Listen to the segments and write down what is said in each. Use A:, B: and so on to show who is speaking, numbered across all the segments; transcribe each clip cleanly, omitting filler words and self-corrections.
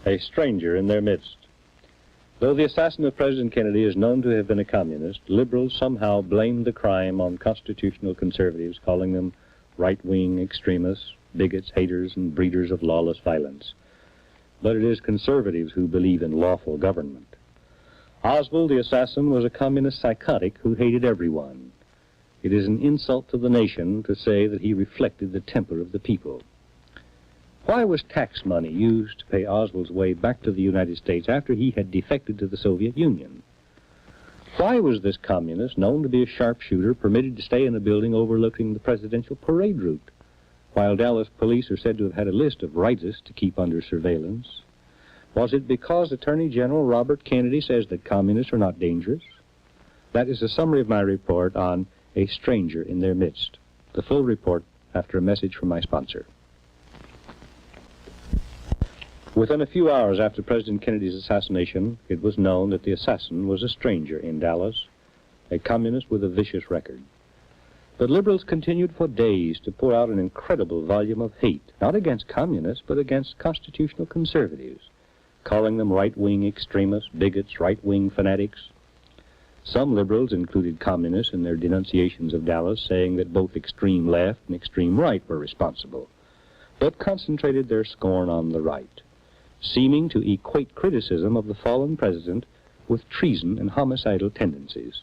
A: a stranger in their midst. Though the assassin of President Kennedy is known to have been a communist, liberals somehow blame the crime on constitutional conservatives, calling them right-wing extremists, bigots, haters, and breeders of lawless violence. But it is conservatives who believe in lawful government. Oswald, the assassin, was a communist psychotic who hated everyone. It is an insult to the nation to say that he reflected the temper of the people. Why was tax money used to pay Oswald's way back to the United States after he had defected to the Soviet Union? Why was this communist, known to be a sharpshooter, permitted to stay in a building overlooking the presidential parade route, while Dallas police are said to have had a list of rightists to keep under surveillance? Was it because Attorney General Robert Kennedy says that communists are not dangerous? That is a summary of my report on A Stranger in Their Midst. The full report after a message from my sponsor. Within a few hours after President Kennedy's assassination, it was known that the assassin was a stranger in Dallas, a communist with a vicious record. But liberals continued for days to pour out an incredible volume of hate, not against communists, but against constitutional conservatives, calling them right-wing extremists, bigots, right-wing fanatics. Some liberals included communists in their denunciations of Dallas, saying that both extreme left and extreme right were responsible, but concentrated their scorn on the right, seeming to equate criticism of the fallen president with treason and homicidal tendencies.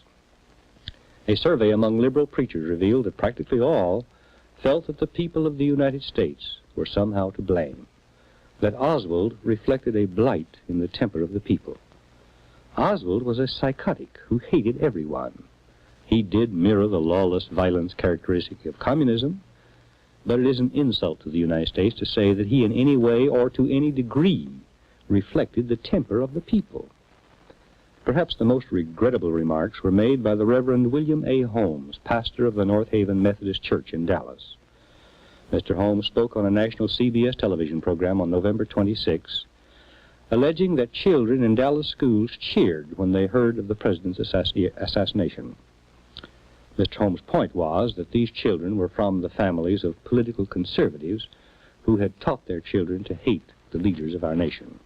A: A survey among liberal preachers revealed that practically all felt that the people of the United States were somehow to blame, that Oswald reflected a blight in the temper of the people. Oswald was a psychotic who hated everyone. He did mirror the lawless violence characteristic of communism, but it is an insult to the United States to say that he in any way or to any degree reflected the temper of the people. Perhaps the most regrettable remarks were made by the Reverend William A. Holmes, pastor of the North Haven Methodist Church in Dallas. Mr. Holmes spoke on a national CBS television program on November 26, alleging that children in Dallas schools cheered when they heard of the president's assassination. Mr. Holmes' point was that these children were from the families of political conservatives who had taught their children to hate the leaders of our nation.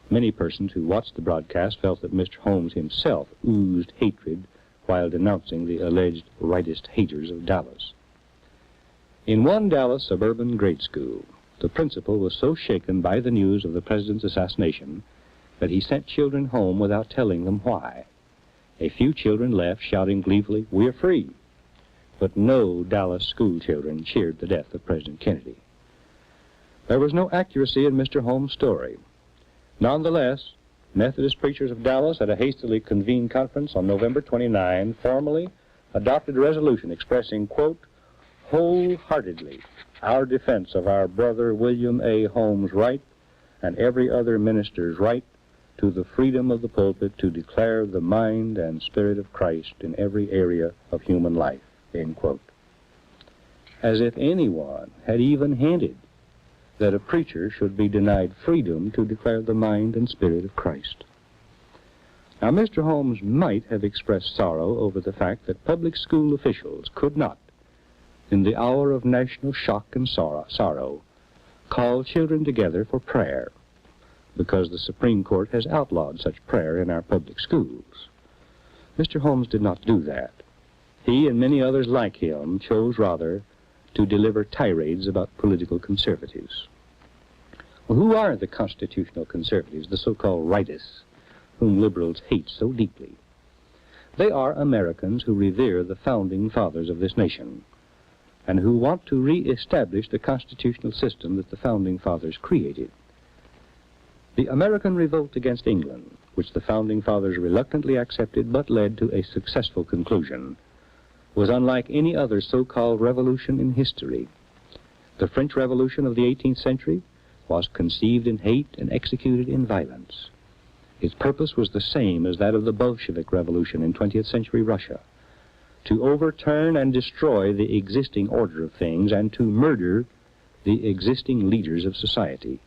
A: Many persons who watched the broadcast felt that Mr. Holmes himself oozed hatred while denouncing the alleged rightist haters of Dallas. In one Dallas suburban grade school, the principal was so shaken by the news of the president's assassination that he sent children home without telling them why. A few children left, shouting gleefully, "We're free!" But no Dallas school children cheered the death of President Kennedy. There was no accuracy in Mr. Holmes' story. Nonetheless, Methodist preachers of Dallas at a hastily convened conference on November 29 formally adopted a resolution expressing, quote, "wholeheartedly our defense of our brother William A. Holmes' right and every other minister's right to the freedom of the pulpit to declare the mind and spirit of Christ in every area of human life," end quote. As if anyone had even hinted that a preacher should be denied freedom to declare the mind and spirit of Christ. Now, Mr. Holmes might have expressed sorrow over the fact that public school officials could not, in the hour of national shock and sorrow, call children together for prayer, because the Supreme Court has outlawed such prayer in our public schools. Mr. Holmes did not do that. He and many others like him chose rather to deliver tirades about political conservatives. Well, who are the constitutional conservatives, the so-called rightists, whom liberals hate so deeply? They are Americans who revere the founding fathers of this nation and who want to re-establish the constitutional system that the founding fathers created. The American revolt against England, which the founding fathers reluctantly accepted but led to a successful conclusion, was unlike any other so-called revolution in history. The French Revolution of the 18th century was conceived in hate and executed in violence. Its purpose was the same as that of the Bolshevik Revolution in 20th century Russia, to overturn and destroy the existing order of things and to murder the existing leaders of society.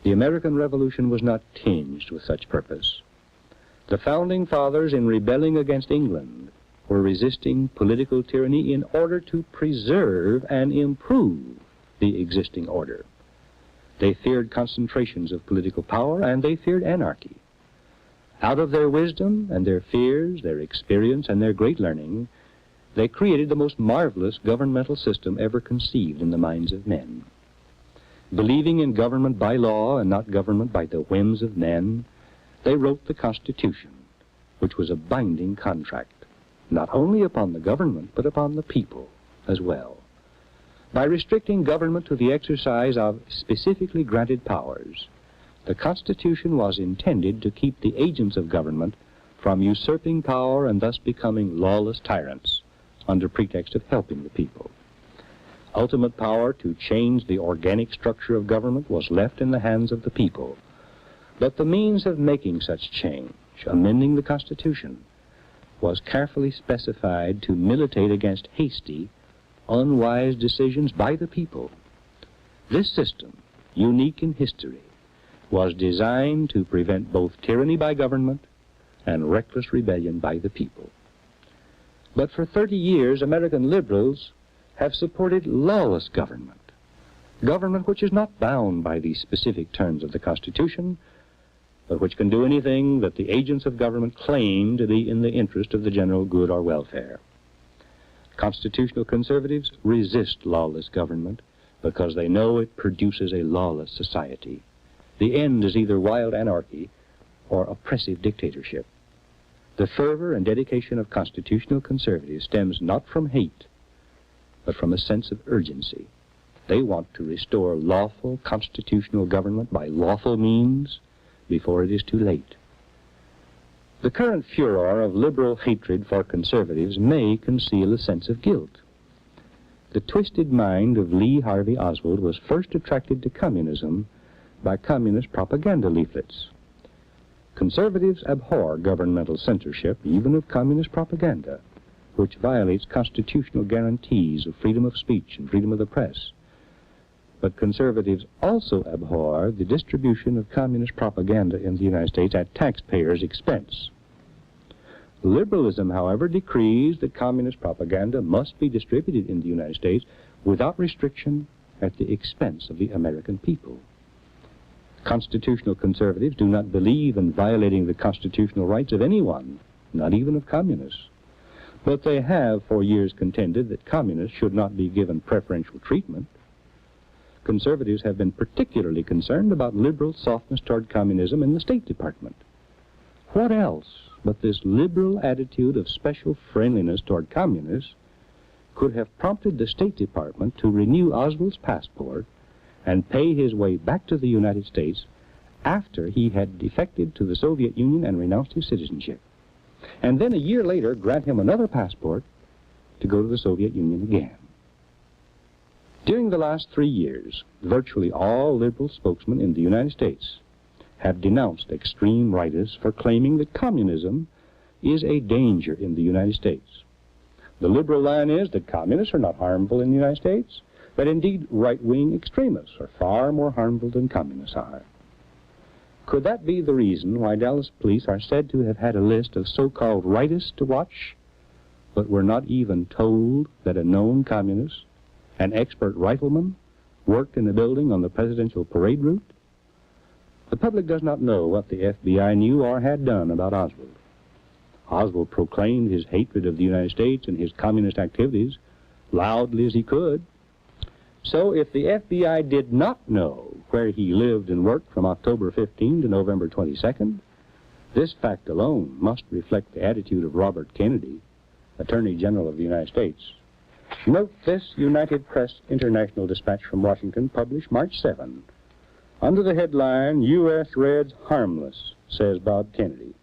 A: The American Revolution was not tinged with such purpose. The founding fathers, in rebelling against England, were resisting political tyranny in order to preserve and improve the existing order. They feared concentrations of political power, and they feared anarchy. Out of their wisdom and their fears, their experience, and their great learning, they created the most marvelous governmental system ever conceived in the minds of men. Believing in government by law and not government by the whims of men, they wrote the Constitution, which was a binding contract, not only upon the government, but upon the people as well. By restricting government to the exercise of specifically granted powers, the Constitution was intended to keep the agents of government from usurping power and thus becoming lawless tyrants under pretext of helping the people. Ultimate power to change the organic structure of government was left in the hands of the people. But the means of making such change, amending the Constitution, was carefully specified to militate against hasty, unwise decisions by the people. This system, unique in history, was designed to prevent both tyranny by government and reckless rebellion by the people. But for 30 years, American liberals have supported lawless government, government which is not bound by the specific terms of the Constitution, but which can do anything that the agents of government claim to be in the interest of the general good or welfare. Constitutional conservatives resist lawless government because they know it produces a lawless society. The end is either wild anarchy or oppressive dictatorship. The fervor and dedication of constitutional conservatives stems not from hate, but from a sense of urgency. They want to restore lawful constitutional government by lawful means before it is too late. The current furor of liberal hatred for conservatives may conceal a sense of guilt. The twisted mind of Harvey Oswald was first attracted to communism by communist propaganda leaflets. Conservatives abhor governmental censorship, even of communist propaganda, which violates constitutional guarantees of freedom of speech and freedom of the press. But conservatives also abhor the distribution of communist propaganda in the United States at taxpayers' expense. Liberalism, however, decrees that communist propaganda must be distributed in the United States without restriction at the expense of the American people. Constitutional conservatives do not believe in violating the constitutional rights of anyone, not even of communists. But they have for years contended that communists should not be given preferential treatment. Conservatives have been particularly concerned about liberal softness toward communism in the State Department. What else but this liberal attitude of special friendliness toward communists could have prompted the State Department to renew Oswald's passport and pay his way back to the United States after he had defected to the Soviet Union and renounced his citizenship, and then a year later grant him another passport to go to the Soviet Union again? During the last 3 years, virtually all liberal spokesmen in the United States have denounced extreme rightists for claiming that communism is a danger in the United States. The liberal line is that communists are not harmful in the United States, but indeed right-wing extremists are far more harmful than communists are. Could that be the reason why Dallas police are said to have had a list of so-called rightists to watch, but were not even told that a known communist, an expert rifleman, worked in a building on the presidential parade route? The public does not know what the FBI knew or had done about Oswald. Oswald proclaimed his hatred of the United States and his communist activities loudly as he could. So if the FBI did not know where he lived and worked from October 15 to November 22nd, this fact alone must reflect the attitude of Robert Kennedy, Attorney General of the United States. Note this United Press International dispatch from Washington, published March 7. Under the headline, U.S. Reds Harmless, says Bob Kennedy.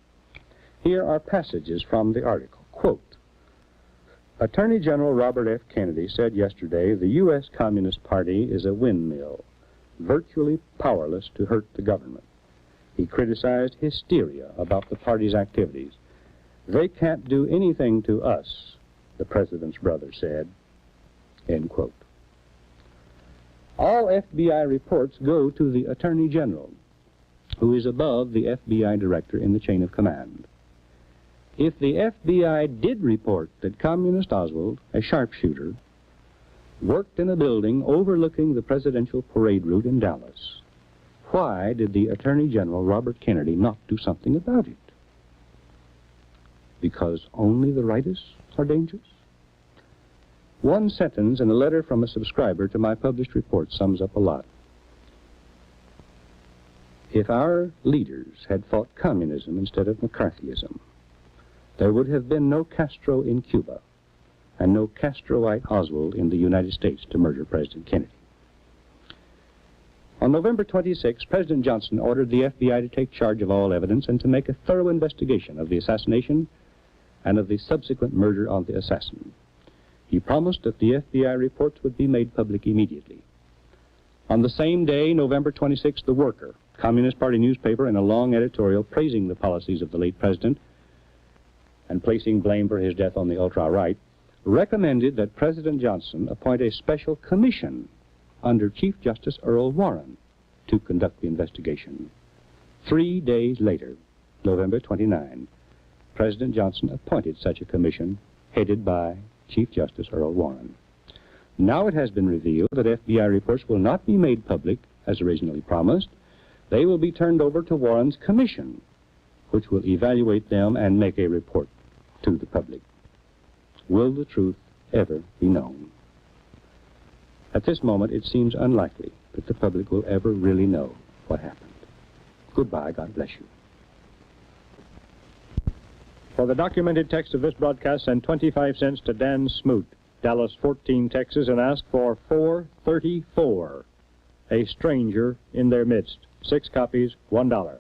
A: Here are passages from the article. Quote, Attorney General Robert F. Kennedy said yesterday the U.S. Communist Party is a windmill, virtually powerless to hurt the government. He criticized hysteria about the party's activities. They can't do anything to us, the president's brother said. End quote. All FBI reports go to the Attorney General, who is above the FBI director in the chain of command. If the FBI did report that Communist Oswald, a sharpshooter, worked in a building overlooking the presidential parade route in Dallas, Why did the Attorney General, Robert Kennedy, not do something about it? Because only the righteous are dangerous? One sentence in a letter from a subscriber to my published report sums up a lot. If our leaders had fought communism instead of McCarthyism, there would have been no Castro in Cuba and no Castroite Oswald in the United States to murder President Kennedy. On November 26, President Johnson ordered the FBI to take charge of all evidence and to make a thorough investigation of the assassination and of the subsequent murder of the assassin. He promised that the FBI reports would be made public immediately. On the same day, November 26, The Worker, Communist Party newspaper, in a long editorial praising the policies of the late president and placing blame for his death on the ultra-right, recommended that President Johnson appoint a special commission under Chief Justice Earl Warren to conduct the investigation. 3 days later, November 29, President Johnson appointed such a commission headed by Chief Justice Earl Warren. Now it has been revealed that FBI reports will not be made public as originally promised. They will be turned over to Warren's commission, which will evaluate them and make a report to the public. Will the truth ever be known? At this moment, it seems unlikely that the public will ever really know what happened. Goodbye. God bless you. For the documented text of this broadcast, send 25 cents to Dan Smoot, Dallas 14, Texas, and ask for 434, A Stranger in Their Midst. 6 copies, $1.